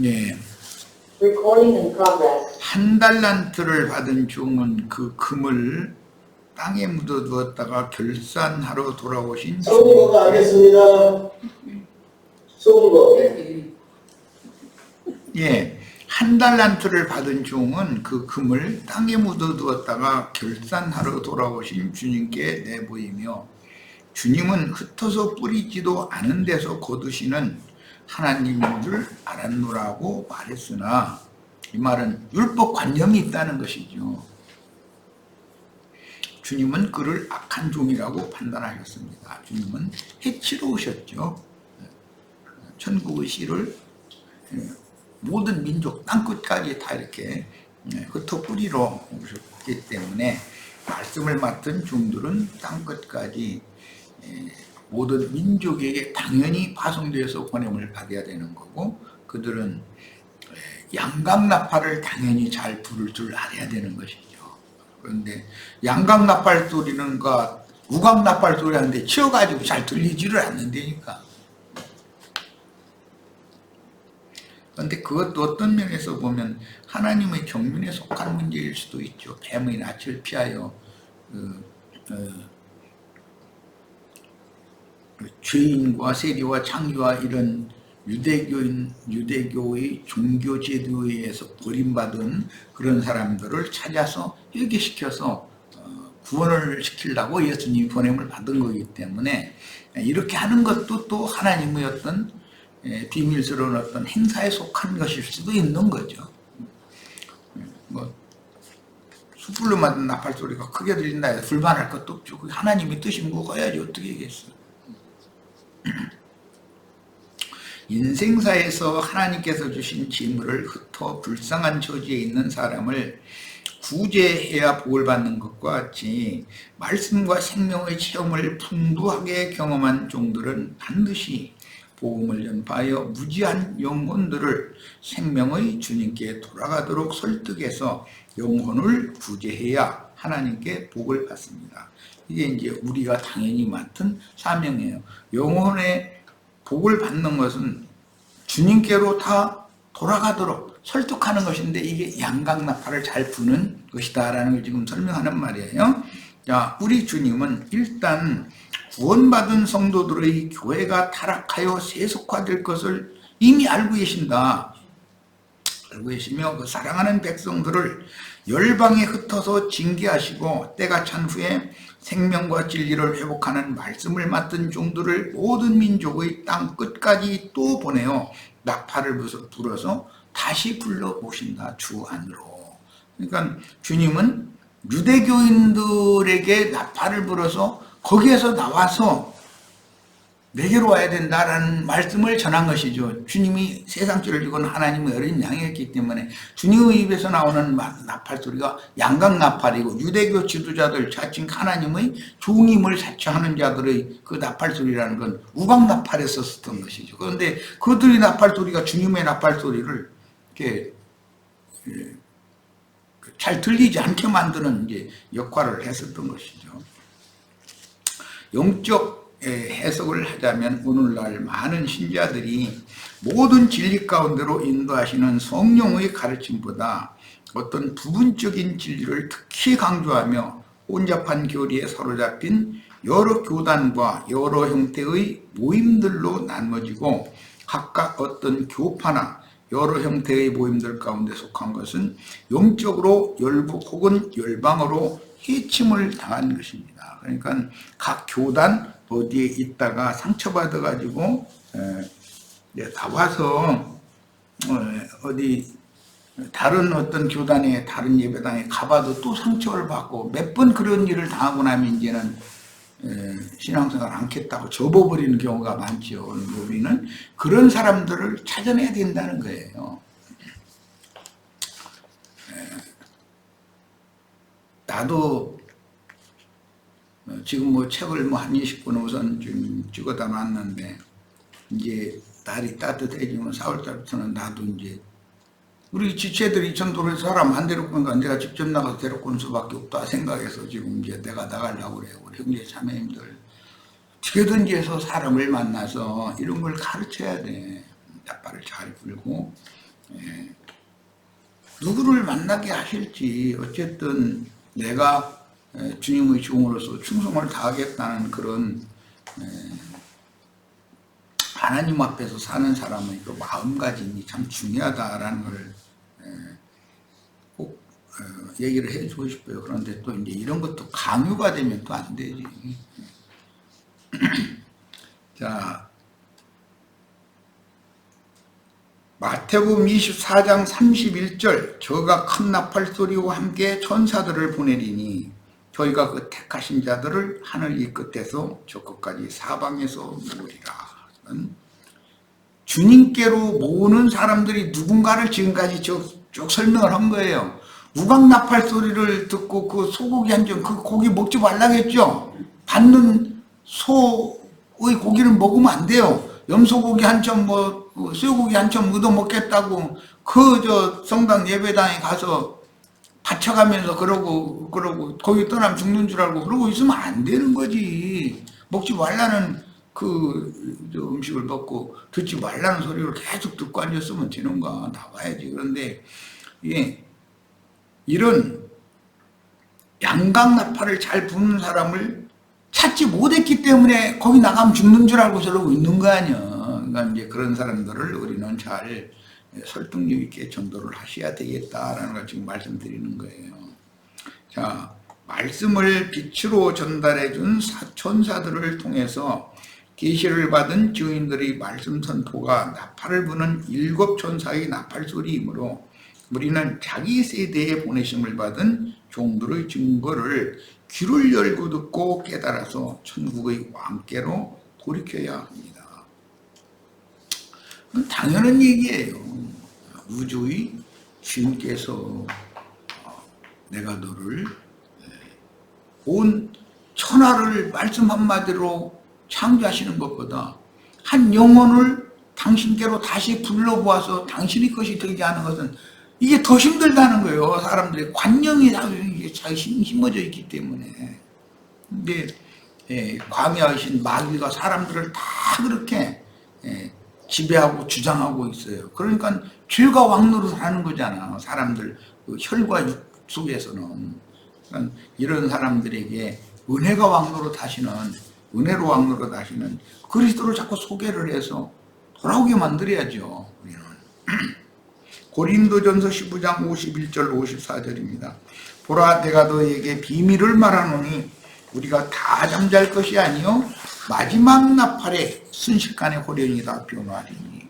예. Recording in progress. 한 달란트를 받은 종은 그 금을 땅에 묻어두었다가 결산하러 돌아오신 송부가 하겠습니다. 송부. 예, 한 달란트를 받은 종은 그 금을 땅에 묻어두었다가 결산하러 돌아오신 주님께 내보이며 주님은 흩어서 뿌리지도 않은 데서 거두시는 하나님인 줄 알았노라고 말했으나 이 말은 율법 관념이 있다는 것이죠. 주님은 그를 악한 종이라고 판단하셨습니다. 주님은 해치러 오셨죠. 천국의 씨를 모든 민족 땅끝까지 다 이렇게 흩어 뿌리러 오셨기 때문에 말씀을 맡은 종들은 땅끝까지 모든 민족에게 당연히 파송되어서 권함을 받아야 되는 거고, 그들은 양강나팔을 당연히 잘 부를 줄 알아야 되는 것이죠. 그런데 양강나팔 소리는 우강나팔 소리 하는데 치어가지고 잘 들리지를 않는다니까. 그런데 그것도 어떤 면에서 보면 하나님의 경륜에 속한 문제일 수도 있죠. 뱀의 낯을 피하여 죄인과 세리와 창기와 이런 유대교의 종교 제도에 의해서 버림받은 그런 사람들을 찾아서 회개시켜서 구원을 시키려고 예수님이 보냄을 받은 거기 때문에 이렇게 하는 것도 또 하나님의 어떤 비밀스러운 어떤 행사에 속한 것일 수도 있는 거죠. 뭐 숯불로 만든 나팔 소리가 크게 들린다 해서 불만할 것도 없죠. 그게 하나님의 뜻이 뭐가야지 어떻게 하겠어. 인생사에서 하나님께서 주신 재물을 흩어 불쌍한 처지에 있는 사람을 구제해야 복을 받는 것과 같이 말씀과 생명의 체험을 풍부하게 경험한 종들은 반드시 복음을 전파하여 무지한 영혼들을 생명의 주님께 돌아가도록 설득해서 영혼을 구제해야 하나님께 복을 받습니다. 이게 이제 우리가 당연히 맡은 사명이에요. 영혼의 복을 받는 것은 주님께로 다 돌아가도록 설득하는 것인데, 이게 양강나팔을 잘 부는 것이다라는 걸 지금 설명하는 말이에요. 자, 우리 주님은 일단 구원받은 성도들의 교회가 타락하여 세속화될 것을 이미 알고 계신다. 알고 계시며 그 사랑하는 백성들을 열방에 흩어서 징계하시고 때가 찬 후에 생명과 진리를 회복하는 말씀을 맡은 종들을 모든 민족의 땅 끝까지 또 보내어 나팔을 불어서 다시 불러 모신다, 주 안으로. 그러니까 주님은 유대교인들에게 나팔을 불어서 거기에서 나와서 내게로 와야 된다라는 말씀을 전한 것이죠. 주님이 세상죄를 지고는 하나님의 어린 양이었기 때문에 주님의 입에서 나오는 나팔 소리가 양강나팔이고, 유대교 지도자들 자칭 하나님의 종임을 자처하는 자들의 그 나팔 소리라는 건 우강나팔에 썼던 것이죠. 그런데 그들의 나팔 소리가 주님의 나팔 소리를 이렇게 잘 들리지 않게 만드는 이제 역할을 했었던 것이죠. 영적 해석을 하자면 오늘날 많은 신자들이 모든 진리 가운데로 인도하시는 성령의 가르침보다 어떤 부분적인 진리를 특히 강조하며 혼잡한 교리에 사로잡힌 여러 교단과 여러 형태의 모임들로 나눠지고, 각각 어떤 교파나 여러 형태의 모임들 가운데 속한 것은 영적으로 열국 혹은 열방으로 해침을 당한 것입니다. 그러니까 각 교단 어디에 있다가 상처받아 가지고 나와서 어디 다른 어떤 교단에 다른 예배당에 가봐도 또 상처를 받고, 몇 번 그런 일을 당하고 나면 이제는 신앙생활 않겠다고 접어버리는 경우가 많죠. 우리는 그런 사람들을 찾아내야 된다는 거예요. 나도 지금 뭐 책을 한 20권 우선 좀 찍어다 놨는데, 이제 날이 따뜻해지면 4월달부터는 나도 이제 우리 지체들이 전도를 사람 안 데리고 오니까 내가 직접 나가서 데리고 올 수밖에 없다 생각해서 지금 이제 내가 나가려고 그래요. 우리 형제 자매님들 어떻게든지 해서 사람을 만나서 이런 걸 가르쳐야 돼. 나팔을 잘 불고 누구를 만나게 하실지 어쨌든 내가 주님의 종으로서 충성을 다하겠다는 그런 하나님 앞에서 사는 사람의 그 마음가짐이 참 중요하다라는 걸 꼭 얘기를 해주고 싶어요. 그런데 또 이제 이런 것도 강요가 되면 또 안 되지. 자, 마태복음 24장 31절 저가 큰 나팔 소리와 함께 천사들을 보내리니 저희가 그 택하신 자들을 하늘 이 끝에서 저 끝까지 사방에서 모으리라. 주님께로 모으는 사람들이 누군가를 지금까지 쭉 설명을 한 거예요. 무각 나팔 소리를 듣고 그 소고기 한 점, 그 고기 먹지 말라겠죠. 받는 소의 고기를 먹으면 안 돼요. 염소고기 한 점, 쇠고기 한 점 얻어 먹겠다고 성당 예배당에 가서 바쳐가면서 그러고 거기 떠나면 죽는 줄 알고 그러고 있으면 안 되는 거지. 먹지 말라는 음식을 먹고 듣지 말라는 소리를 계속 듣고 앉았으면 되는가. 나와야지. 그런데 이런 양강나팔을 잘 부는 사람을 찾지 못했기 때문에 거기 나가면 죽는 줄 알고 저러고 있는 거 아니야. 그러니까 이제 그런 사람들을 우리는 잘 설득력 있게 전도를 하셔야 되겠다라는 걸 지금 말씀드리는 거예요. 자, 말씀을 빛으로 전달해 준 천사들을 통해서 계시를 받은 증인들의 말씀 선포가 나팔을 부는 7 천사의 나팔 소리이므로 우리는 자기 세대에 보내심을 받은 종들의 증거를 귀를 열고 듣고 깨달아서 천국의 왕께로 돌이켜야 합니다. 당연한 얘기예요. 우주의 주님께서 내가 너를 온 천하를 말씀 한마디로 창조하시는 것보다 한 영혼을 당신께로 다시 불러보아서 당신의 것이 되지 않은 것은 이게 더 힘들다는 거예요. 사람들의 관념이 다 힘어져 있기 때문에. 근데 광야의신 마귀가 사람들을 다 그렇게 지배하고 주장하고 있어요. 그러니까 죄가 왕노릇 하는 거잖아. 사람들 그 혈과 육 속에서는. 그러니까 이런 사람들에게 은혜가 왕노릇 하시는, 은혜로 왕노릇 하시는 그리스도를 자꾸 소개를 해서 돌아오게 만들어야죠. 우리는. 고린도전서 15장 51절 54절입니다. 보라, 내가 너에게 비밀을 말하노니 우리가 다 잠잘 것이 아니요 마지막 나팔에 순식간에 호련이다 변화하리니.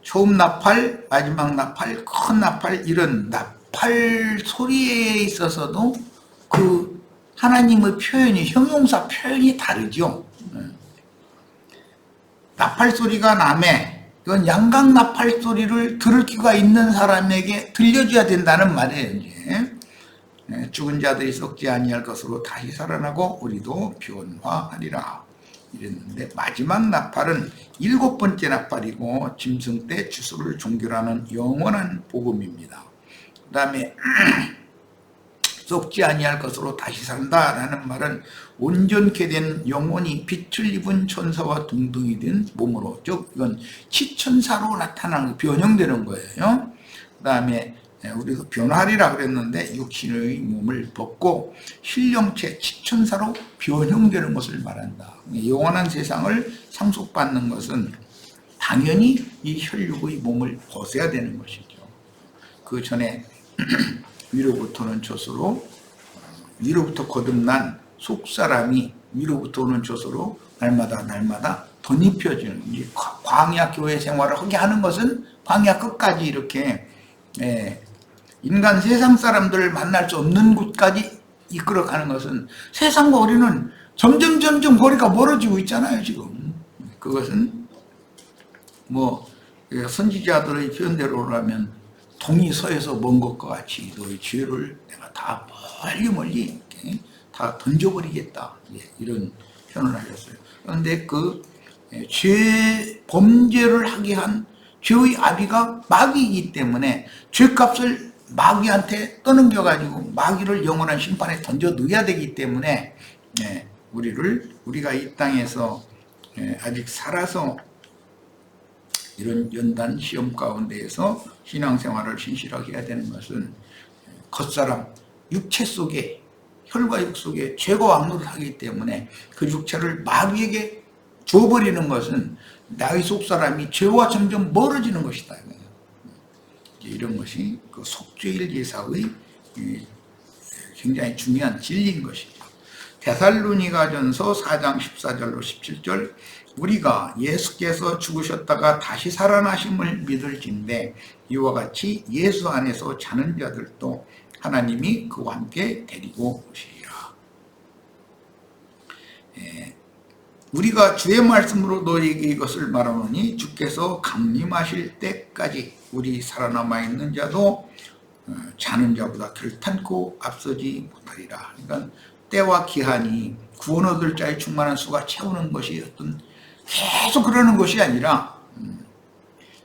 처음 나팔, 마지막 나팔, 큰 나팔, 이런 나팔 소리에 있어서도 그 하나님의 표현이, 형용사 표현이 다르죠. 나팔 소리가 남에, 이건 양각 나팔 소리를 들을 귀가 있는 사람에게 들려줘야 된다는 말이에요. 이제 죽은 자들이 썩지 아니할 것으로 다시 살아나고 우리도 변화하리라 이랬는데, 마지막 나팔은 7번째 나팔이고 짐승 때 주소를 종결하는 영원한 복음입니다. 그 다음에 썩지 아니할 것으로 다시 산다라는 말은 온전케 된 영혼이 빛을 입은 천사와 동등이 된 몸으로, 즉 이건 치천사로 나타나는, 변형되는 거예요. 그 다음에 우리가 변화하리라 그랬는데 육신의 몸을 벗고 신령체 치천사로 변형되는 것을 말한다. 영원한 세상을 상속받는 것은 당연히 이 혈육의 몸을 벗어야 되는 것이죠. 그 전에 위로부터는 젖으로, 위로부터 거듭난 속사람이 위로부터 오는 젖으로 날마다 덧입혀지는, 이제 광야 교회 생활을 하게 하는 것은 광야 끝까지 이렇게 인간 세상 사람들을 만날 수 없는 곳까지 이끌어가는 것은, 세상과 우리는 점점 거리가 멀어지고 있잖아요 지금. 그것은 선지자들의 표현대로라면 동이 서에서 먼 것과 같이 너의 죄를 내가 다 멀리 이렇게 다 던져버리겠다, 이런 표현을 하셨어요. 그런데 그 범죄를 하게 한 죄의 아비가 마귀이기 때문에 죄값을 마귀한테 떠넘겨가지고 마귀를 영원한 심판에 던져 넣어야 되기 때문에 우리가 이 땅에서 아직 살아서 이런 연단 시험 가운데에서 신앙생활을 신실하게 해야 되는 것은 겉사람 육체 속에 혈과 육 속에 죄가 왕노를 하기 때문에 그 육체를 마귀에게 줘버리는 것은 나의 속사람이 죄와 점점 멀어지는 것이다. 이런 것이 그 속죄일 예사의 굉장히 중요한 진리인 것이죠. 데살로니가전서 4장 14절로 17절 우리가 예수께서 죽으셨다가 다시 살아나심을 믿을진대 이와 같이 예수 안에서 자는 자들도 하나님이 그와 함께 데리고 오시리라. 우리가 주의 말씀으로 너희에게 이것을 말하노니 주께서 강림하실 때까지 우리 살아남아 있는 자도 자는 자보다 결탄코 앞서지 못하리라. 그러니까 때와 기한이 구원 얻을 자의 충만한 수가 채우는 것이 어떤 계속 그러는 것이 아니라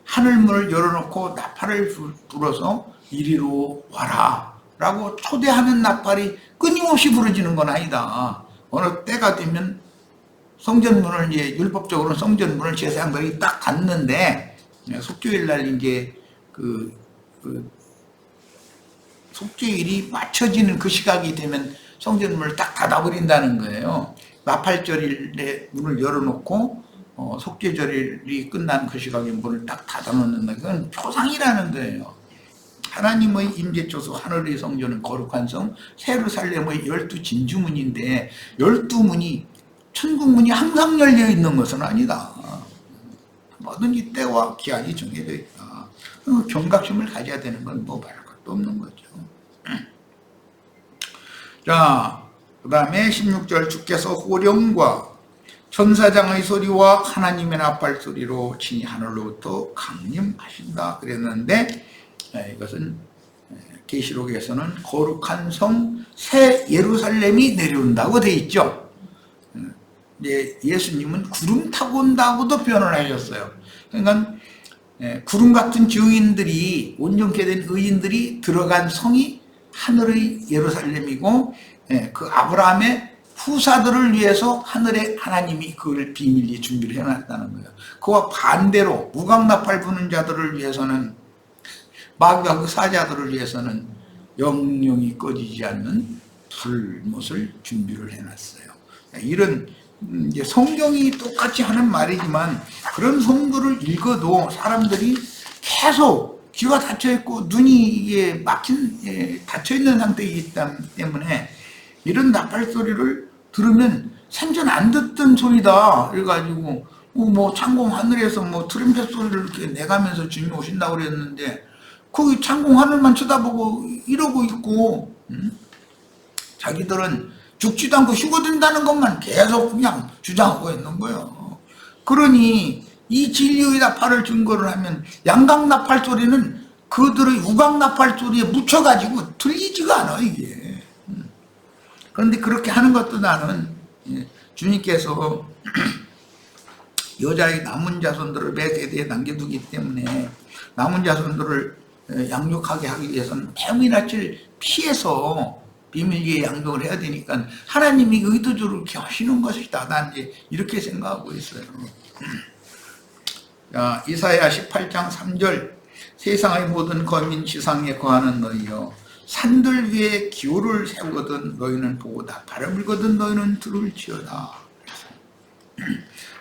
하늘문을 열어놓고 나팔을 불어서 이리로 와라 라고 초대하는 나팔이 끊임없이 부러지는 건 아니다. 어느 때가 되면 성전문을 이제 율법적으로는 성전문을 제사장들이 딱 닫는데 속죄일 날 이제 그 속죄일이 맞춰지는 그 시각이 되면 성전문을 딱 닫아버린다는 거예요. 나팔절일에 문을 열어놓고 속죄절일이 끝난 그 시각에 문을 딱 닫아놓는다. 그건 표상이라는 거예요. 하나님의 임재초소 하늘의 성전은 거룩한 성 세루살렘의 12진주문인데 12문이 천국문이 항상 열려 있는 것은 아니다. 뭐든지 때와 기한이 정해져 있다. 경각심을 가져야 되는 건 뭐 말할 것도 없는 거죠. 자, 그 다음에 16절 주께서 호령과 천사장의 소리와 하나님의 나팔 소리로 친히 하늘로부터 강림하신다 그랬는데 이것은 계시록에서는 거룩한 성 새 예루살렘이 내려온다고 돼 있죠. 예수님은 구름 타고 온다고도 표현을 하셨어요. 그러니까 구름 같은 증인들이 온전케 된 의인들이 들어간 성이 하늘의 예루살렘이고 그 아브라함의 후사들을 위해서 하늘의 하나님이 그걸 비밀리 준비를 해놨다는 거예요. 그와 반대로 무각나팔 부는 자들을 위해서는 마귀와 그 사자들을 위해서는 영영이 꺼지지 않는 불못을 준비를 해놨어요. 이런 이제 성경이 똑같이 하는 말이지만 그런 성도를 읽어도 사람들이 계속 귀가 닫혀있고 눈이 이게 닫혀있는 상태이기 때문에 이런 나팔 소리를 들으면 생전 안 듣던 소리다 그래가지고 뭐 창공 하늘에서 뭐 트럼펫 소리를 이렇게 내가면서 주님이 오신다고 그랬는데 거기 창공 하늘만 쳐다보고 이러고 있고 자기들은 죽지도 않고 휴거된다는 것만 계속 그냥 주장하고 있는 거예요. 그러니 이 진리의 나팔을 증거를 하면 양각 나팔 소리는 그들의 우각 나팔 소리에 묻혀가지고 들리지가 않아 이게. 그런데 그렇게 하는 것도 나는 주님께서 여자의 남은 자손들을 매 세대에 남겨두기 때문에 남은 자손들을 양육하게 하기 위해서는 폐문이나치를 피해서 비밀리에 양육을 해야 되니까 하나님이 의도적으로 이렇게 하시는 것이다. 난 이제 이렇게 생각하고 있어요. 자, 이사야 18장 3절 세상의 모든 거민 지상에 거하는 너희여 산들 위에 기호를 세우거든 너희는 보고 나팔을 불거든 너희는 들을지어다.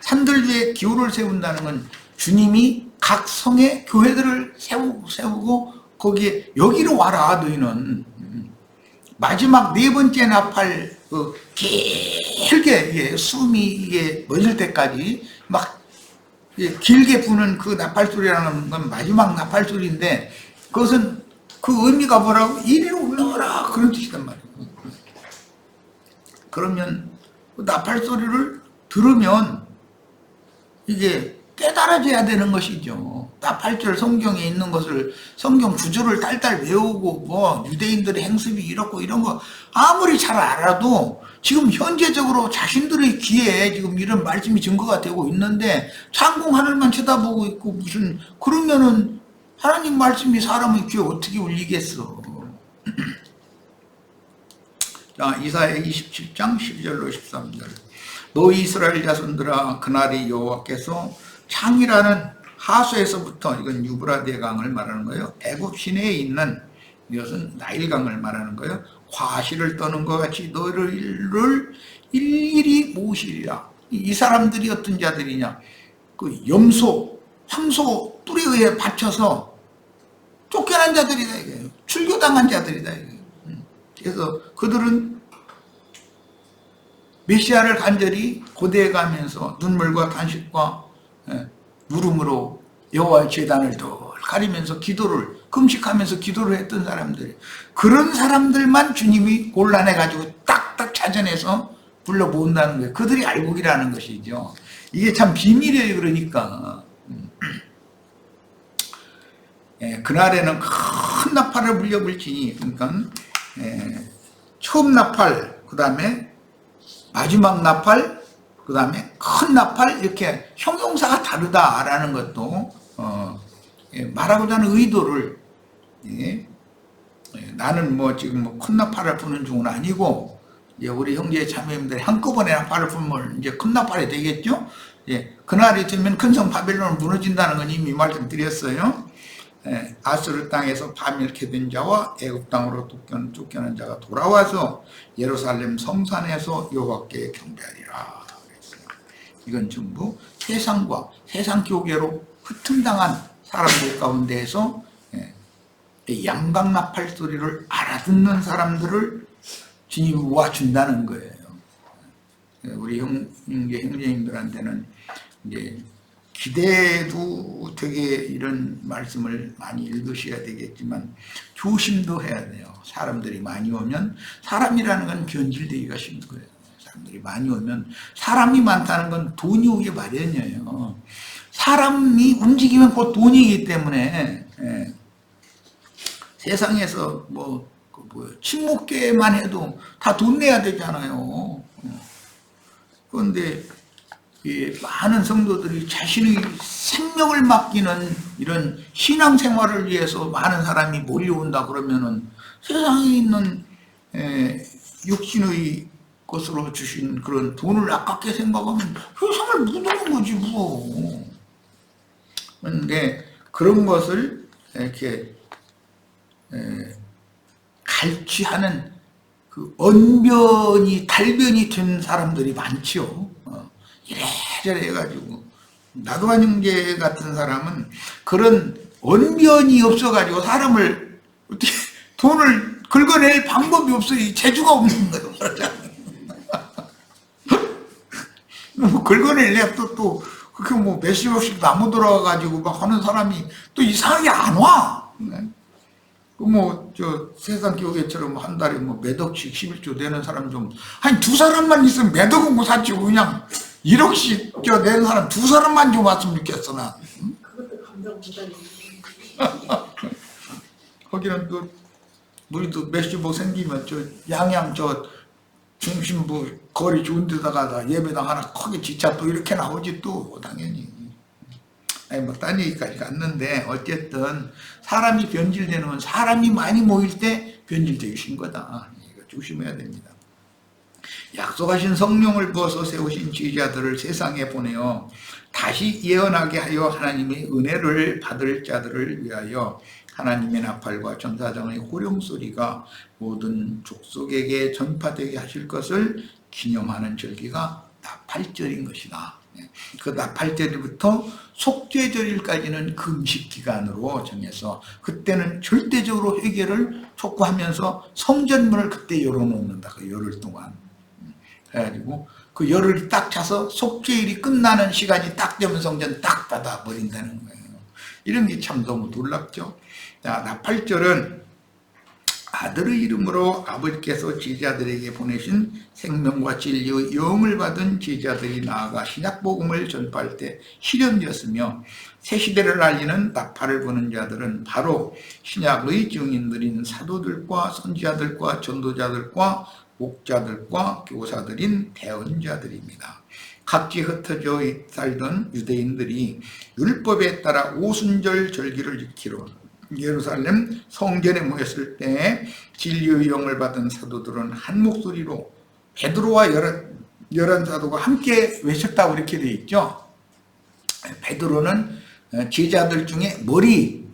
산들 위에 기호를 세운다는 건 주님이 각 성의 교회들을 세우고 거기에 여기로 와라 너희는 마지막 네 번째 나팔 길게 숨이 이게 멎을 때까지 막 길게 부는 그 나팔 소리라는 건 마지막 나팔 소리인데 그것은 그 의미가 뭐라고? 이리로 올라와라 그런 뜻이단 말이에요. 그러면 그 나팔 소리를 들으면 이게 깨달아져야 되는 것이죠. 나팔절 성경에 있는 것을 성경 구조를 딸딸 외우고 뭐 유대인들의 행습이 이렇고 이런 거 아무리 잘 알아도 지금 현재적으로 자신들의 귀에 지금 이런 말씀이 증거가 되고 있는데 창공 하늘만 쳐다보고 있고 무슨 그러면은 하나님 말씀이 사람의 귀에 어떻게 울리겠어. 자, 이사야 27장 12절로 13절 너희 이스라엘 자손들아 그날이 여호와께서 창이라는 하수에서부터, 이건 유브라데 강을 말하는 거예요. 애굽 시내에 있는, 이것은 나일강을 말하는 거예요. 과실을 떠는 것 같이 너희를 일일이 모으시리라. 이 사람들이 어떤 자들이냐? 그 염소, 황소 뿔에 의해 받쳐서 쫓겨난 자들이다 이거예요. 출교당한 자들이다 이거예요. 그래서 그들은 메시아를 간절히 고대해 가면서 눈물과 탄식과 물음으로 여호와의 제단을 덜 가리면서 기도를 금식하면서 기도를 했던 사람들, 그런 사람들만 주님이 곤란해 가지고 딱딱 찾아내서 불러 모은다는 거예요. 그들이 알곡이라는 것이죠. 이게 참 비밀이에요. 그러니까 그날에는 큰 나팔을 물려볼지니, 그러니까 처음 나팔, 그 다음에 마지막 나팔, 그 다음에 큰 나팔, 이렇게 형용사가 다르다라는 것도 말하고자 하는 의도를, 나는 뭐 지금 뭐 큰 나팔을 부는 중은 아니고, 이제 우리 형제 자매님들이 한꺼번에 나팔을 불면 이제 큰 나팔이 되겠죠. 그날이 되면 큰 성 바벨론은 무너진다는 건 이미 말씀드렸어요. 아수르 땅에서 파멸케 된 자와 애굽 땅으로 쫓겨난 자가 돌아와서 예루살렘 성산에서 여호와께 경배하리라. 이건 전부 세상과 세상 교계로 흩음당한 사람들 가운데에서 양각 나팔 소리를 알아듣는 사람들을 주님이 모아준다는 거예요. 우리 형제님들한테는 이제 기대도 되게 이런 말씀을 많이 읽으셔야 되겠지만 조심도 해야 돼요. 사람들이 많이 오면, 사람이라는 건 변질되기가 쉬운 거예요. 사람들이 많이 오면, 사람이 많다는 건 돈이 오기 마련이에요. 사람이 움직이면 곧 돈이기 때문에 세상에서 친목계만 해도 다 돈 내야 되잖아요. 그런데 많은 성도들이 자신의 생명을 맡기는 이런 신앙생활을 위해서 많은 사람이 몰려온다 그러면은 세상에 있는 육신의 것으로 주신 그런 돈을 아깝게 생각하면 세상을 묻어놓은 거지 뭐. 그런데 그런 것을 이렇게 갈취하는 그 언변이 달변이 된 사람들이 많죠. 이래저래 해가지고, 나도한 형제 같은 사람은 그런 언변이 없어가지고 사람을 어떻게 돈을 긁어낼 방법이 없어요. 재주가 없는 거예요. 뭐 긁어낼래 또 그렇게 뭐 몇십억씩 나무 들어가가지고 막 하는 사람이 또 이상하게 안 와. 저 세상 교회처럼 한 달에 뭐 몇 억씩 11조 되는 사람 좀, 한 두 사람만 있으면 몇 억은 못 샀지. 그냥 1억씩 내는 사람 두 사람만 좀 왔으면 좋겠어, 나. 그것도 감정 부담이. 거기는 또 우리도 몇십억 생기면 양양 중심부 거리 좋은 데다가 예배당 하나 크게 지차 또 이렇게 나오지 또 당연히. 딴 얘기까지 갔는데, 어쨌든 사람이 변질되는 건 사람이 많이 모일 때 변질되기 쉬운 거다. 이거 조심해야 됩니다. 약속하신 성령을 부어서 세우신 지휘자들을 세상에 보내어 다시 예언하게 하여 하나님의 은혜를 받을 자들을 위하여 하나님의 나팔과 전사장의 호령소리가 모든 족속에게 전파되게 하실 것을 기념하는 절기가 나팔절인 것이다. 그 나팔절부터 속죄절일까지는 금식 기간으로 정해서 그때는 절대적으로 회개를 촉구하면서 성전문을 그때 열어놓는다. 그 열흘 동안. 해가지고 그 열흘이 딱 차서 속죄일이 끝나는 시간이 딱 되면 성전 딱 닫아버린다는 거예요. 이런 게 참 너무 놀랍죠. 자, 나팔절은 아들의 이름으로 아버지께서 제자들에게 보내신 생명과 진리의 영을 받은 제자들이 나아가 신약복음을 전파할 때 실현되었으며, 새 시대를 알리는 나팔을 부는 자들은 바로 신약의 증인들인 사도들과 선지자들과 전도자들과 목자들과 교사들인 대언자들입니다. 각지 흩어져 살던 유대인들이 율법에 따라 오순절 절기를 지키러 예루살렘 성전에 모였을 때 진리의 영을 받은 사도들은 한 목소리로 베드로와 열한 사도가 함께 외쳤다고 이렇게 되어 있죠. 베드로는 제자들 중에 머리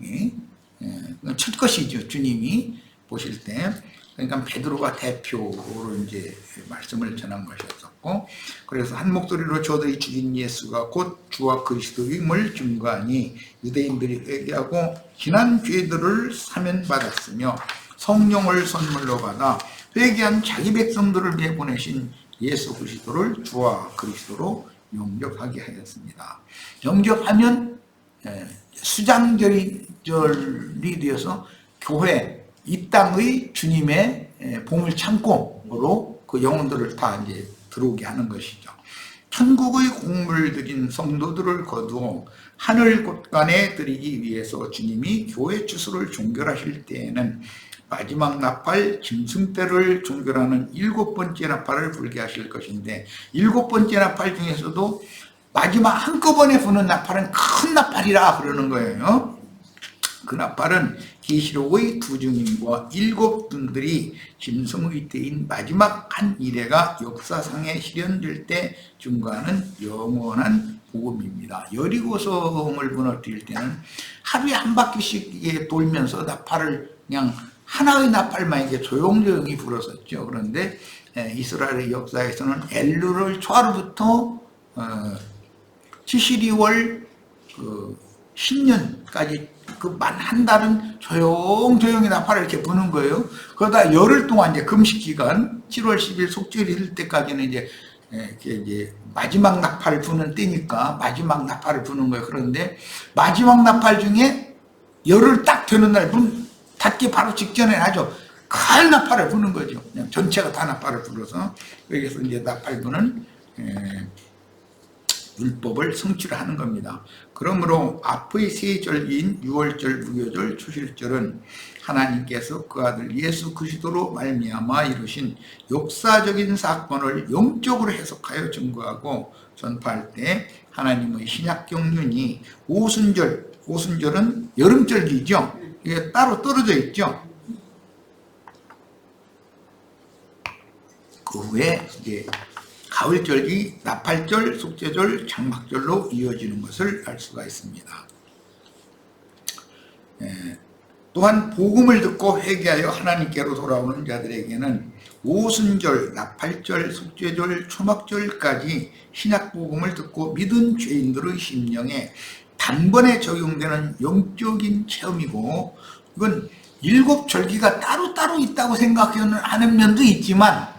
첫 것이죠. 주님이 보실 때. 그러니까 베드로가 대표로 이제 말씀을 전한 것이었었고, 그래서 한 목소리로 저들이 죽인 예수가 곧 주와 그리스도임을 증거하니 유대인들이 회개하고 지난 죄들을 사면받았으며 성령을 선물로 받아 회개한 자기 백성들을 위해 보내신 예수 그리스도를 주와 그리스도로 영접하게 하였습니다. 영접하면 수장절이 되어서 교회, 이 땅의 주님의 보물 창고로 그 영혼들을 다 이제 들어오게 하는 것이죠. 천국의 공물 들인 성도들을 거두어 하늘 곳간에 드리기 위해서 주님이 교회 추수를 종결하실 때에는 마지막 나팔 짐승떼를 종결하는 7번째 나팔을 불게 하실 것인데, 7번째 나팔 중에서도 마지막 한꺼번에 부는 나팔은 큰 나팔이라 그러는 거예요. 그 나팔은 계시록의 2증인과 7등들이 짐승의 때인 마지막 한 이래가 역사상에 실현될 때 증거하는 영원한 복음입니다. 여리고성을 무너뜨릴 때는 하루에 한 바퀴씩 돌면서 나팔을 그냥 하나의 나팔만 이렇게 조용조용히 불었었죠. 그런데 이스라엘의 역사에서는 엘루를 초하루부터 치시리월 신년까지 그 만 한 달은 조용조용히 나팔을 이렇게 부는 거예요. 그러다 열흘 동안 이제 금식 기간 7월 10일 속죄일 일 때까지는 이제 마지막 나팔을 부는 때니까 마지막 나팔을 부는 거예요. 그런데 마지막 나팔 중에 열흘 딱 되는 날 닫기 바로 직전에 하죠. 큰 나팔을 부는 거죠. 그냥 전체가 다 나팔을 불어서, 여기서 이제 나팔 부는 율법을 성취를 하는 겁니다. 그러므로 앞의 세 절기인 유월절, 무교절, 초실절은 하나님께서 그 아들 예수 그리스도로 말미암아 이루신 역사적인 사건을 영적으로 해석하여 증거하고 전파할 때 하나님의 신약 경륜이 오순절은 여름절기죠. 이게 따로 떨어져 있죠. 그 후에 이제 가을절기, 나팔절, 속죄절, 장막절로 이어지는 것을 알 수가 있습니다. 또한 복음을 듣고 회개하여 하나님께로 돌아오는 자들에게는 오순절, 나팔절, 속죄절, 초막절까지 신약 복음을 듣고 믿은 죄인들의 심령에 단번에 적용되는 영적인 체험이고, 이건 7절기가 따로따로 있다고 생각하는 면도 있지만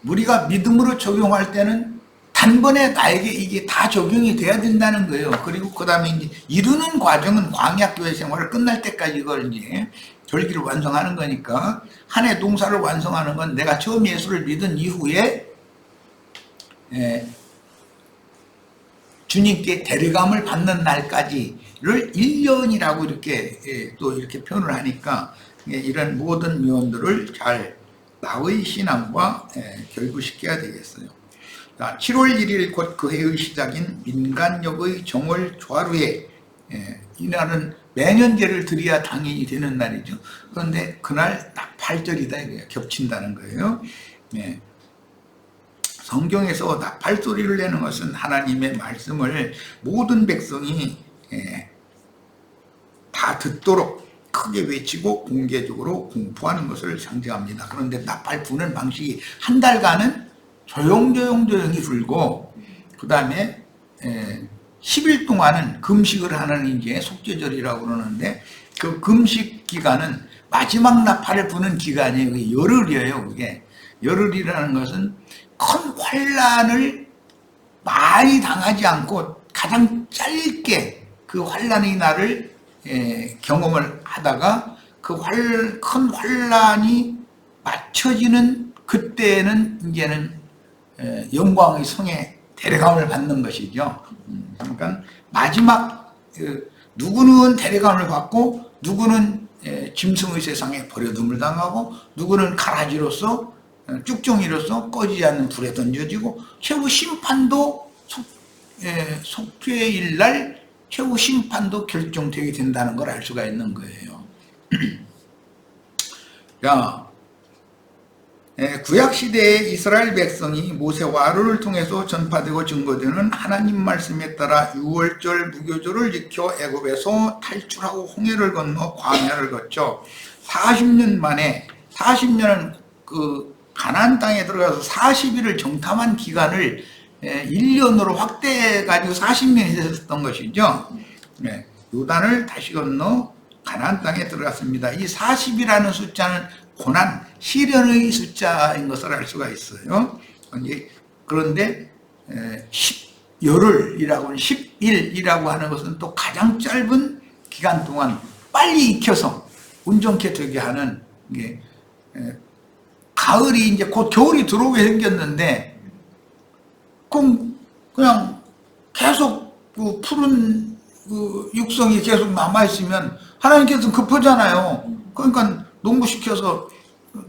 우리가 믿음으로 적용할 때는 단번에 나에게 이게 다 적용이 돼야 된다는 거예요. 그리고 그 다음에 이제 이루는 과정은 광야교회 생활을 끝날 때까지 이걸 이제 절기를 완성하는 거니까, 한 해 농사를 완성하는 건 내가 처음 예수를 믿은 이후에 주님께 데려감을 받는 날까지를 1년이라고 이렇게 또 이렇게 표현을 하니까 이런 모든 요원들을 잘 나의 신앙과 결부시켜야 되겠어요. 자, 7월 1일 곧 그 해의 시작인 민간역의 정월 조하루에, 이날은 매년제를 드려야 당연히 되는 날이죠. 그런데 그날 나팔절이다 이거예요. 겹친다는 거예요. 성경에서 나팔 소리를 내는 것은 하나님의 말씀을 모든 백성이 다 듣도록 크게 외치고 공개적으로 공포하는 것을 상징합니다. 그런데 나팔 부는 방식이 한 달간은 조용히 불고, 그 다음에 10일 동안은 금식을 하는 이제 속죄절이라고 그러는데, 그 금식 기간은 마지막 나팔을 부는 기간이에요. 그게 열흘이에요. 그게 열흘이라는 것은 큰 환란을 많이 당하지 않고 가장 짧게 그 환란의 날을 경험을 하다가 그 큰 환란이 맞춰지는 그때는 이제는 영광의 성에 데려감을 받는 것이죠. 그러니까 마지막 누구는 데려감을 받고, 누구는 짐승의 세상에 버려둠을 당하고, 누구는 가라지로서 쭉정이로서 꺼지지 않는 불에 던져지고, 최후 심판도 속죄일 날 최후 심판도 결정되게 된다는 걸 알 수가 있는 거예요. 자, 구약 시대의 이스라엘 백성이 모세와 아론을 통해서 전파되고 증거되는 하나님 말씀에 따라 유월절 무교절을 지켜 애굽에서 탈출하고 홍해를 건너 광야를 거쳐 40년 만에 40년은 그 가나안 땅에 들어가서 40일을 정탐한 기간을 1년으로 확대해 가지고 40년이 됐었던 것이죠. 요단을 다시 건너 가나안 땅에 들어갔습니다. 이 40이라는 숫자는 고난, 시련의 숫자인 것을 알 수가 있어요. 그런데 열흘이라고 하는 10일이라고 하는 것은 또 가장 짧은 기간 동안 빨리 익혀서 온전케 되게 하는 게, 가을이 이제 곧 겨울이 들어오게 생겼는데 그냥 계속 그 푸른 그 육성이 계속 남아있으면 하나님께서는 급하잖아요. 그러니까 농부시켜서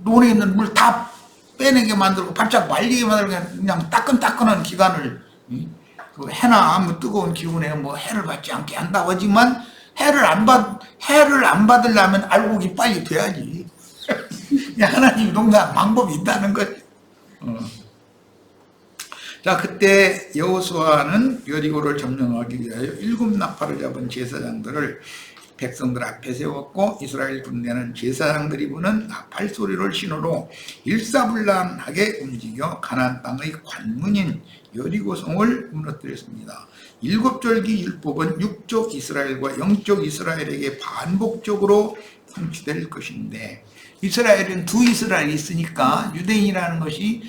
논에 있는 물 다 빼내게 만들고 바짝 말리게 만들고 그냥 따끈따끈한 기간을, 그 해나 아무 뜨거운 기운에 뭐 해를 받지 않게 한다고 하지만 해를 안 받으려면 알곡이 빨리 돼야지. 하나님이 농사하는 방법이 있다는 거지. 자, 그때 여호수아는 여리고를 점령하기 위하여 7나팔을 잡은 제사장들을 백성들 앞에 세웠고, 이스라엘 군대는 제사장들이 부는 나팔 소리를 신호로 일사불란하게 움직여 가나안 땅의 관문인 여리고성을 무너뜨렸습니다. 일곱절기 율법은 육적 이스라엘과 영적 이스라엘에게 반복적으로 성취될 것인데, 이스라엘은 두 이스라엘이 있으니까 유대인이라는 것이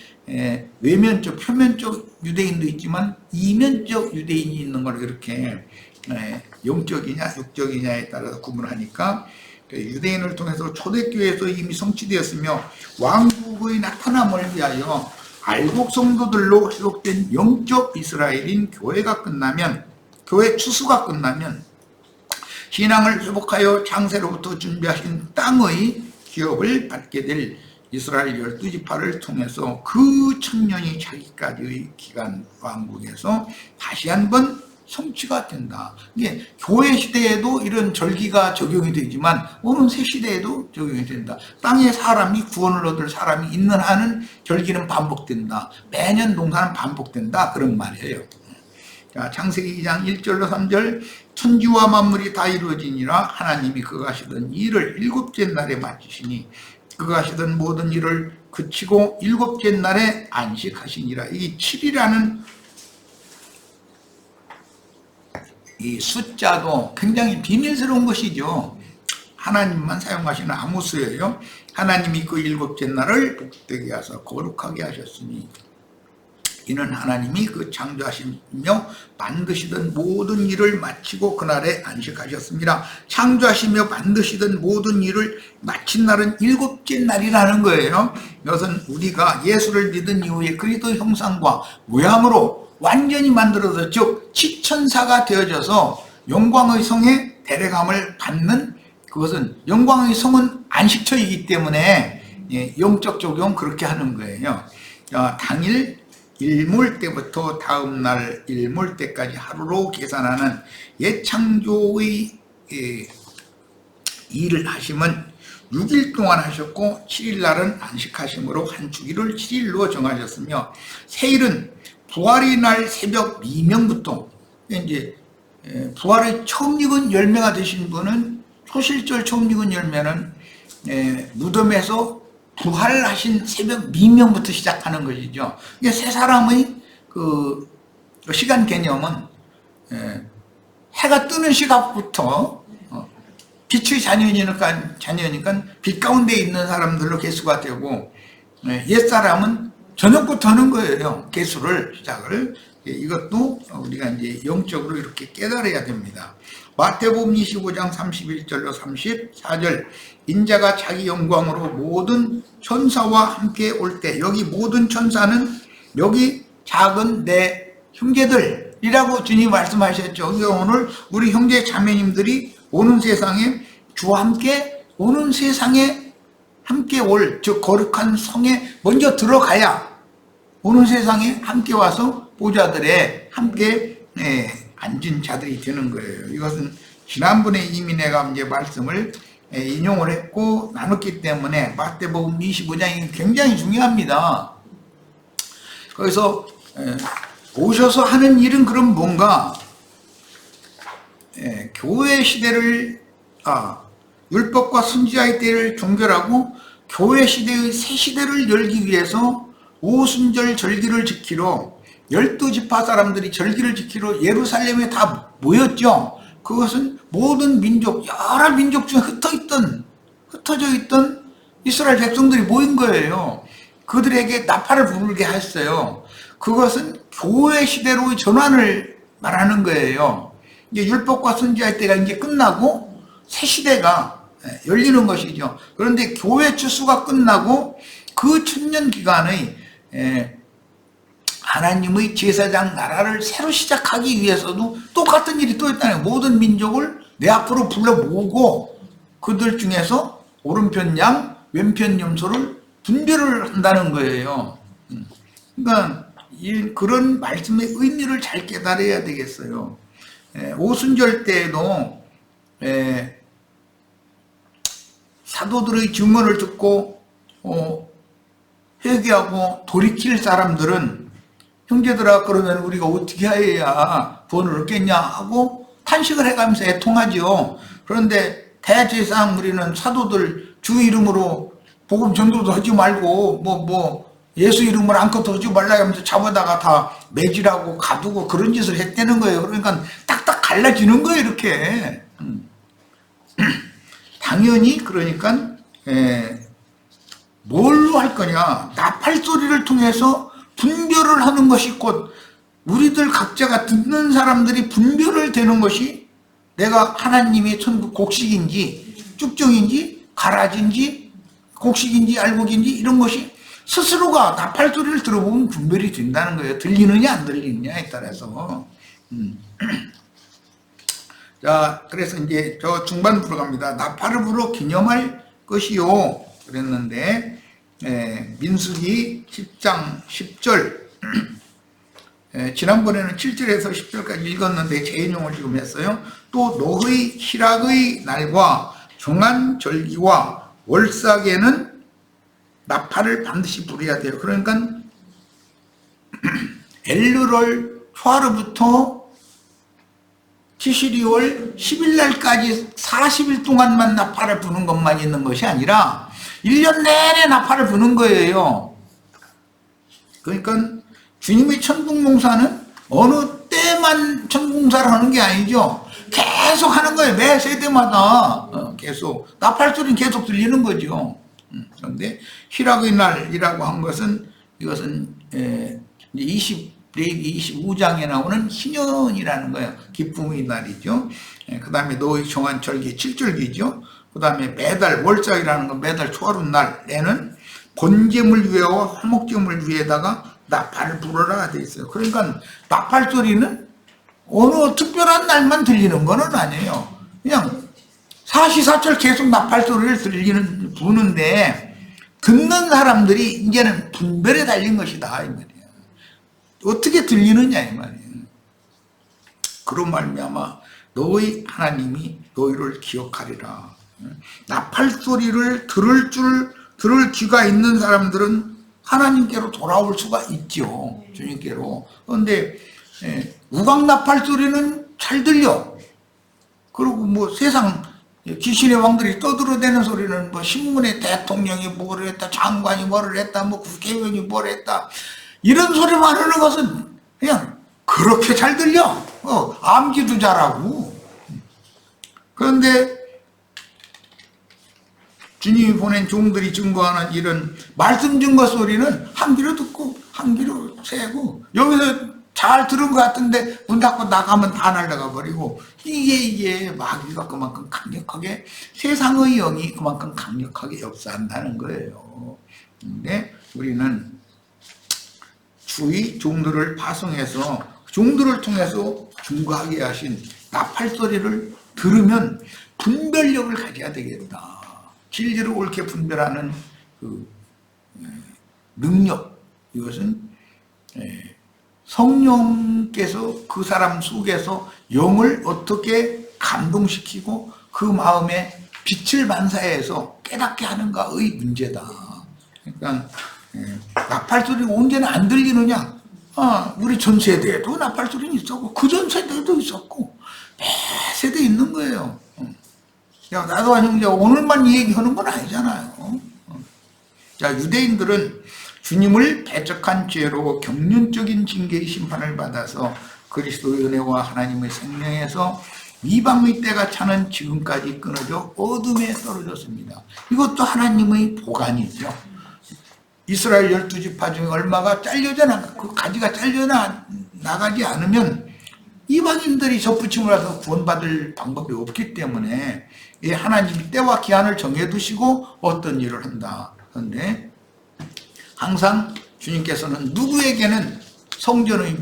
외면적, 표면적 유대인도 있지만 이면적 유대인이 있는 걸 이렇게 영적이냐 육적이냐에 따라서 구분하니까, 유대인을 통해서 초대교회에서 이미 성취되었으며 왕국의 나타남을 위하여 알곡 성도들로 회복된 영적 이스라엘인 교회가 끝나면, 교회 추수가 끝나면 신앙을 회복하여 장세로부터 준비하신 땅의 기업을 받게 될 이스라엘 12지파를 통해서 그 천년이 차기까지의 기간 왕국에서 다시 한번 성취가 된다. 이게 교회 시대에도 이런 절기가 적용이 되지만 오는 새 시대에도 적용이 된다. 땅에 사람이 구원을 얻을 사람이 있는 한은 절기는 반복된다. 매년 농사는 반복된다. 그런 말이에요. 자, 창세기 2장 1절로 3절, 천지와 만물이 다 이루어지니라. 하나님이 그가 하시던 일을 일곱째 날에 마치시니 그가 하시던 모든 일을 그치고 일곱째 날에 안식하시니라. 이 7이라는 이 숫자도 굉장히 비밀스러운 것이죠. 하나님만 사용하시는 아무수예요. 하나님이 그 일곱째 날을 복되게 하사 거룩하게 하셨으니 이는 하나님이 그 창조하시며 만드시던 모든 일을 마치고 그날에 안식하셨습니다. 창조하시며 만드시던 모든 일을 마친 날은 일곱째 날이라는 거예요. 이것은 우리가 예수를 믿은 이후에 그리스도 형상과 모양으로 완전히 만들어서, 즉 지천사가 되어져서 영광의 성에 데려감을 받는, 그것은 영광의 성은 안식처이기 때문에 영적 적용 그렇게 하는 거예요. 당일 일몰 때부터 다음 날 일몰 때까지 하루로 계산하는 옛 창조의 일을 하심은 6일 동안 하셨고 7일 날은 안식하심으로 한 주기를 7일로 정하셨으며, 새일은 부활의 날 새벽 미명부터, 이제 부활의 처음 익은 열매가 되신 분은, 초실절 처음 익은 열매는 무덤에서 부활하신 새벽 미명부터 시작하는 것이죠. 이게 세 사람의 그 시간 개념은 해가 뜨는 시각부터, 빛의 자녀니까 빛 가운데 있는 사람들로 개수가 되고, 옛사람은 저녁부터 하는 거예요. 개수를 시작을. 이것도 우리가 이제 영적으로 이렇게 깨달아야 됩니다. 마태복음 25장 31절로 34절, 인자가 자기 영광으로 모든 천사와 함께 올 때, 여기 모든 천사는 여기 작은 내 형제들이라고 주님 말씀하셨죠. 오늘 우리 형제 자매님들이 오는 세상에 주와 함께 오는 세상에 함께 올, 즉 거룩한 성에 먼저 들어가야 오는 세상에 함께 와서 보좌들에 함께 앉은 자들이 되는 거예요. 이것은 지난번에 이미 내가 이제 말씀을 인용을 했고 나눴기 때문에 마태복음 25장이 굉장히 중요합니다. 거기서 오셔서 하는 일은 그럼 뭔가 교회 시대를 율법과 선지자의 때를 종결하고 교회 시대의 새 시대를 열기 위해서 오순절 절기를 지키러 12지파 사람들이 절기를 지키러 예루살렘에 다 모였죠. 그것은 모든 민족, 여러 민족 중에 흩어져 있던 이스라엘 백성들이 모인 거예요. 그들에게 나팔을 부르게 했어요. 그것은 교회 시대로의 전환을 말하는 거예요. 이제 율법과 선지자의 때가 이제 끝나고 새 시대가 열리는 것이죠. 그런데 교회 추수가 끝나고 그 천년 기간의 하나님의 제사장 나라를 새로 시작하기 위해서도 똑같은 일이 또 있다는 거예요. 모든 민족을 내 앞으로 불러 모으고 그들 중에서 오른편 양, 왼편 염소를 분별을 한다는 거예요. 그러니까 그런 말씀의 의미를 잘 깨달아야 되겠어요. 오순절 때에도 사도들의 증언을 듣고 회개하고 돌이킬 사람들은 형제들아 그러면 우리가 어떻게 해야 구원을 얻겠냐 하고 탄식을 해가면서 애통하죠. 그런데 대제사장 우리는 사도들 주 이름으로 복음 전도도 하지 말고 예수 이름으로 아무것도 하지 말라 하면서 잡아다가 다 매질하고 가두고 그런 짓을 했다는 거예요. 그러니까 딱딱 갈라지는 거예요 이렇게. 당연히 그러니까 뭘로 할 거냐, 나팔 소리를 통해서 분별을 하는 것이 곧 우리들 각자가 듣는 사람들이 분별을 되는 것이 내가 하나님의 천국 곡식인지 쭉정인지 가라지인지 곡식인지 알곡인지 이런 것이 스스로가 나팔 소리를 들어보면 분별이 된다는 거예요. 들리느냐 안 들리느냐에 따라서. 자, 그래서 이제 저 중반부로 갑니다. 나팔을 불어 기념할 것이요 그랬는데 민수기 10장 10절 지난번에는 7절에서 10절까지 읽었는데 재인용을 지금 했어요. 또 노의 희락의 날과 정한 절기와 월삭에는 나팔을 반드시 불어야 돼요. 그러니까 엘르월 초하루부터 티시리월 10일 날까지 40일 동안만 나팔을 부는 것만 있는 것이 아니라 1년 내내 나팔을 부는 거예요. 그러니까 주님의 천국몽사는 어느 때만 천국몽사를 하는 게 아니죠. 계속 하는 거예요. 매 세대마다 계속 나팔 소리는 계속 들리는 거죠. 그런데 희락의 날이라고 한 것은 이것은 레위기 25장에 나오는 희년이라는 거예요. 기쁨의 날이죠. 그 다음에 노의 정한 절기 7절기죠. 그 다음에 매달 월삭이라는 건 매달 초하루 날에는 번제물 위에와 화목제물 위에다가 나팔을 불어라 되어 있어요. 그러니까 나팔 소리는 어느 특별한 날만 들리는 건 아니에요. 그냥 사시사철 계속 나팔 소리를 부는데 듣는 사람들이 이제는 분별에 달린 것이다 이 말이에요. 어떻게 들리느냐 이 말이에요. 그런 말미암아 너희 하나님이 너희를 기억하리라. 나팔 소리를 들을 귀가 있는 사람들은 하나님께로 돌아올 수가 있죠. 주님께로. 그런데 우각 나팔 소리는 잘 들려. 그리고 세상 귀신의 왕들이 떠들어대는 소리는 신문에 대통령이 뭐를 했다, 장관이 뭐를 했다, 국회의원이 뭐를 했다, 이런 소리만 하는 것은 그냥 그렇게 잘 들려. 암기도 잘하고. 그런데 주님이 보낸 종들이 증거하는 이런 말씀 증거 소리는 한 귀로 듣고 한 귀로 새고, 여기서 잘 들은 것 같은데 문 닫고 나가면 다 날아가 버리고, 이게 마귀가 그만큼 강력하게, 세상의 영이 그만큼 강력하게 역사한다는 거예요. 근데 우리는 주의 종들을 파송해서 종들을 통해서 증거하게 하신 나팔 소리를 들으면 분별력을 가져야 되겠다. 진리를 옳게 분별하는 그 능력, 이것은 성령께서 그 사람 속에서 영을 어떻게 감동시키고 그 마음에 빛을 반사해서 깨닫게 하는가의 문제다. 그러니까 나팔소리가 언제나 안 들리느냐? 우리 전 세대에도 나팔소리는 있었고 그 전 세대에도 있었고 매 세대 있는 거예요. 야, 나도 아니면 오늘만 이 얘기하는 건 아니잖아요. 자, 유대인들은 주님을 배척한 죄로 경륜적인 징계의 심판을 받아서 그리스도의 은혜와 하나님의 생명에서 이방의 때가 차는 지금까지 끊어져 어둠에 떨어졌습니다. 이것도 하나님의 보관이죠. 이스라엘 12지파 중에 얼마가 그 가지가 나가지 않으면 이방인들이 접붙임을 해서 구원받을 방법이 없기 때문에 하나님이 때와 기한을 정해두시고 어떤 일을 한다. 그런데 항상 주님께서는 누구에게는 성전의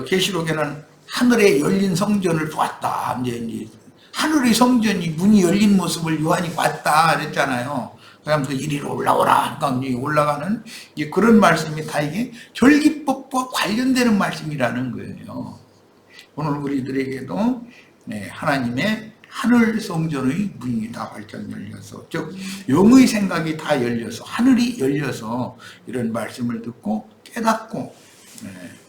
계시록에는 하늘에 열린 성전을 보았다. 이제 하늘의 성전이 문이 열린 모습을 요한이 봤다 그랬잖아요. 그러면서 이리로 올라오라. 그러니까 올라가는 그런 말씀이 다 이게 절기법과 관련되는 말씀이라는 거예요. 오늘 우리들에게도 하나님의 하늘 성전의 문이 다 활짝 열려서, 즉 영의 생각이 다 열려서, 하늘이 열려서 이런 말씀을 듣고 깨닫고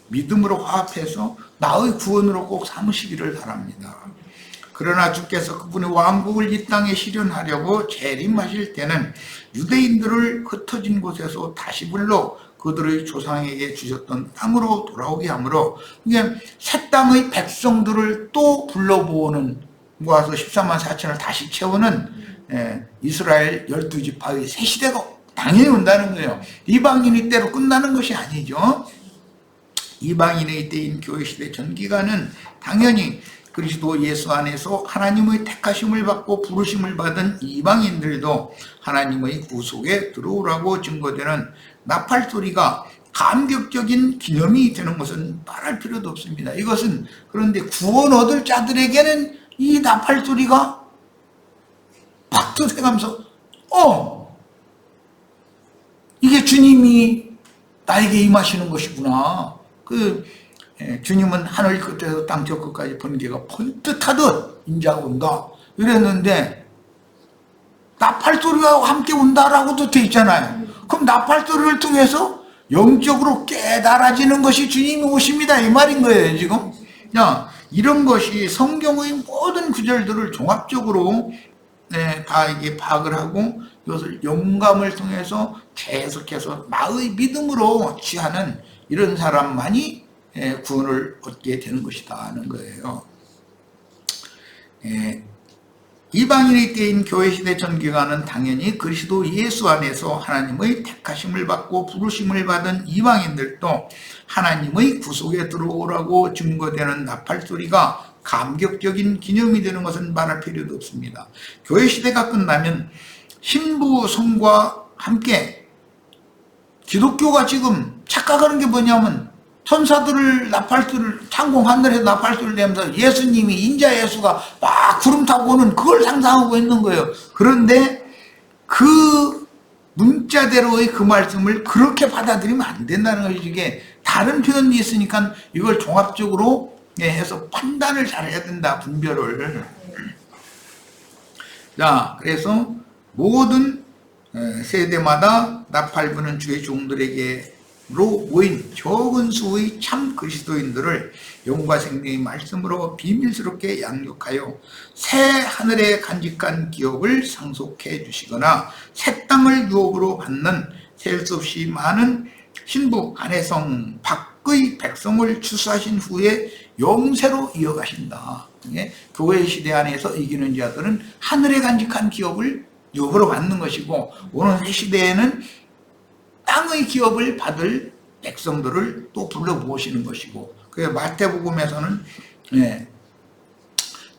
믿음으로 화합해서 나의 구원으로 꼭 삼으시기를 바랍니다. 그러나 주께서 그분의 왕국을 이 땅에 실현하려고 재림하실 때는 유대인들을 흩어진 곳에서 다시 불러 그들의 조상에게 주셨던 땅으로 돌아오게 하므로, 이게 새 땅의 백성들을 또 불러보는, 모아서 14만 4천을 다시 채우는 이스라엘 12지파의 새 시대가 당연히 온다는 거예요. 이방인의 때로 끝나는 것이 아니죠. 이방인의 때인 교회 시대 전기간은 당연히 그리스도 예수 안에서 하나님의 택하심을 받고 부르심을 받은 이방인들도 하나님의 구속에 들어오라고 증거되는 나팔소리가 감격적인 기념이 되는 것은 말할 필요도 없습니다. 이것은 그런데 구원 얻을 자들에게는 이 나팔소리가 박수해가면서 이게 주님이 나에게 임하시는 것이구나. 주님은 하늘 끝에서 땅 저 끝까지 번개가 번뜩하듯 인자가 온다 이랬는데, 나팔소리와 함께 온다라고도 돼 있잖아요. 그럼 나팔소리를 통해서 영적으로 깨달아지는 것이 주님이 오십니다 이 말인 거예요 지금. 이런 것이 성경의 모든 구절들을 종합적으로 다 이게 파악을 하고 이것을 영감을 통해서 계속해서 나의 믿음으로 취하는 이런 사람만이 구원을 얻게 되는 것이다 하는 거예요. 이방인의 때인 교회시대 전기관은 당연히 그리스도 예수 안에서 하나님의 택하심을 받고 부르심을 받은 이방인들도 하나님의 구속에 들어오라고 증거되는 나팔소리가 감격적인 기념이 되는 것은 말할 필요도 없습니다. 교회시대가 끝나면 신부 성과 함께 기독교가 지금 착각하는 게 뭐냐면, 천사들을 나팔소리를 창공 하늘에서 나팔소리를 내면서 예수님이 인자 예수가 막 구름 타고 오는 그걸 상상하고 있는 거예요. 그런데 그 문자대로의 그 말씀을 그렇게 받아들이면 안 된다는 것이, 이게 다른 표현이 있으니까 이걸 종합적으로 해서 판단을 잘 해야 된다, 분별을. 자, 그래서 모든 세대마다 나팔 부는 주의 종들에게로 모인 적은 수의 참 그리스도인들을 영과 생명의 말씀으로 비밀스럽게 양육하여 새 하늘에 간직한 기업을 상속해 주시거나 새 땅을 유업으로 받는 셀 수 없이 많은 신부 안혜성 밖의 백성을 추수하신 후에 영세로 이어가신다. 교회 시대 안에서 이기는 자들은 하늘에 간직한 기업을 유업으로 받는 것이고, 오늘 새 시대에는 땅의 기업을 받을 백성들을 또 불러 모시는 것이고, 그래서 마태복음에서는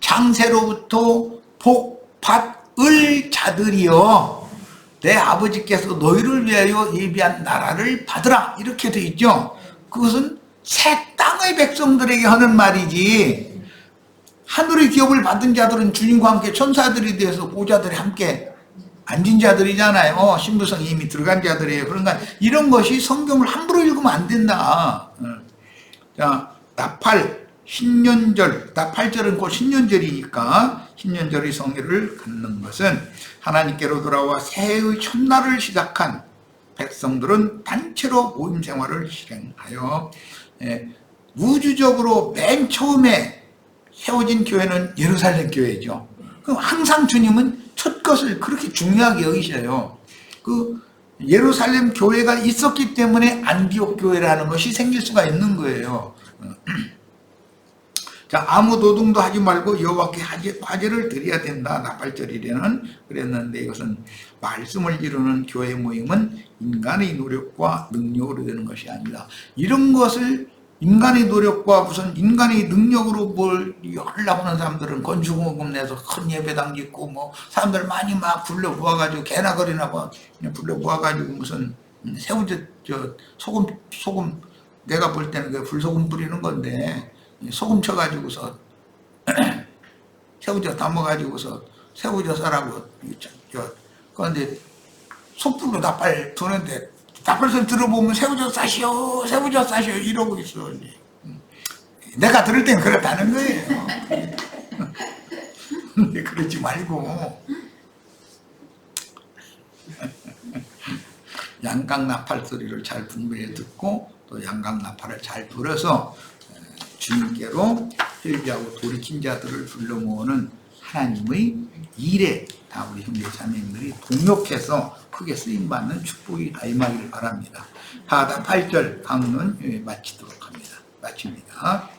창세로부터 복 받을 자들이여 내 아버지께서 너희를 위하여 예비한 나라를 받으라, 이렇게 돼 있죠. 그것은 새 땅의 백성들에게 하는 말이지, 하늘의 기업을 받은 자들은 주님과 함께 천사들이 되어서 보좌들이 함께 앉은 자들이잖아요. 신부성이 이미 들어간 자들이에요. 그러니까 이런 것이 성경을 함부로 읽으면 안 된다. 자, 나팔, 신년절, 나팔절은 곧 신년절이니까 신년절의 성회를 갖는 것은 하나님께로 돌아와 새해의 첫날을 시작한 백성들은 단체로 모임 생활을 실행하여 우주적으로 맨 처음에 세워진 교회는 예루살렘 교회죠. 그럼 항상 주님은 첫 것을 그렇게 중요하게 여기셔요. 그 예루살렘 교회가 있었기 때문에 안디옥 교회라는 것이 생길 수가 있는 거예요. 자, 아무 노동도 하지 말고 여호와께 화제를 드려야 된다. 나팔절이래는 그랬는데 이것은 말씀을 이루는 교회 모임은 인간의 노력과 능력으로 되는 것이 아니다. 이런 것을 인간의 노력과 무슨 인간의 능력으로 뭘 하려고 하는 사람들은 건축원금 내서 큰 예배당 짓고 뭐 사람들 많이 막 불러 모아가지고 개나 거리나 뭐 불러 모아가지고 무슨 소금 내가 볼 때는 그 불소금 뿌리는 건데 소금 쳐가지고서 새우젓 담아가지고서 새우젓 싸라고 그런데 촛불로 나팔 도는데 나팔 소리 들어보면 새우젓 싸시오 이러고 있어. 내가 들을 땐 그렇다는 거예요. 근데 그러지 말고 양각 나팔 소리를 잘 분별해 듣고 또 양각 나팔을 잘 불어서 주님께로 회개하고 돌이킨 자들을 불러 모으는 하나님의 일에 다 우리 형제 자매님들이 동역해서 크게 쓰임받는 축복이 다임하기를 바랍니다. 하다 8절 강론 마치도록 합니다. 마칩니다.